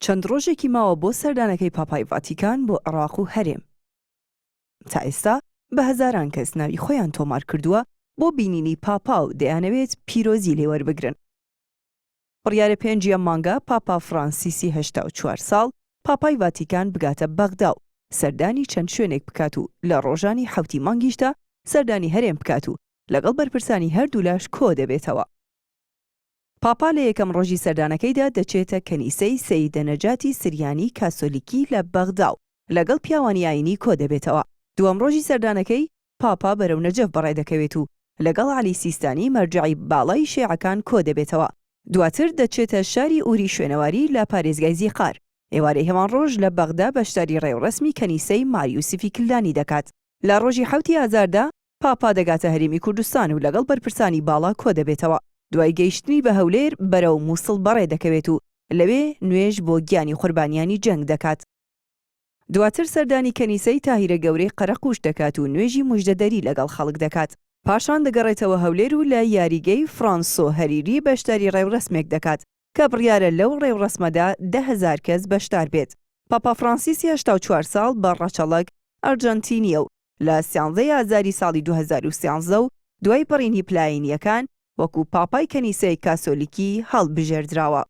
چەند ڕۆژێکی ماوە بۆ سەردانەکەی پاپای ڤاتیکان بۆ عێراق و هەرێم. تا ئێستا بە هەزاران کەس ناوی خۆیان تۆمار کردووە بۆ بینینی پاپا و دەیانەوێت پیرۆزی لێ وەربگرن. بڕیارە 5 مانگە پاپا فرانسیسی 84 ساڵ پاپای ڤاتیکان بگاتە بەغدا و سەردانی چەند شوێنێک بکات و لە ڕۆژانی 7 مانگیشدا سەردانی هەرێم بکات و لەگەڵ بەرپرسانی هەردوو لاش کۆ دەبێتەوە. پاپا لە یەکەم ڕۆژی سەردانەکەیدا دەچێتە کەنیسەی سەیدە نەجاتی سریانی کاسۆلیکی لە بەغدا و لەگەڵ پیاوانی ئاینی کۆ دەبێتەوە. دووەم ڕۆژی سەردانەکەی پاپا بەرەو نەجەف بەڕێ دەکەوێت و لەگەڵ عەلی سیستانی مەرجعی باڵای شیعەکان کۆ دەبێتەوە. دواتر دەچێتە شاری ئوری شوێنەواری لە پارێزگای زیقار. ئێوارەی هەمان ڕۆژ لە بەغدا بەشداری ڕێوڕەسمی کەنیسەی ماریوسفی کلدانی دەکات. لە ڕۆژی 7 ئازاردا پاپا دەگاتە هەرێمی کوردستان و لەگەڵ بەرپرسانی باڵا کۆ دەبێتەوە. دوای گەیشتنی بە هەولێر بەرەو مووسڵ بەڕێ دەکەوێت و لەوێ نوێژ بۆ گیانی قوربانیانی جەنگ دەکات. دواتر سەردانی کەنیسەی تاهیرە گەورەی قەرەقوش دەکات و نوێژی موژدەدەری لەگەڵ خەڵک دەکات. پاشان دەگەڕێتەوە هەولێر و لە یاریگەی فرانسۆ هەریری بەشداری ڕێوڕەسمێک دەکات کە بڕیارە لەو ڕێوڕەسمەدا 10,000 کەس بەشدار بێت. پاپا فرانسیسی 84 ساڵ بە ڕەچەڵک ئەرجەنتینیە و لە 13 ئازاری ساڵی 2013 و دوای پەڕینی پلایینیەکان وەکو پاپای کەنیسەی کاسۆلیکی هەڵبژێردراوە.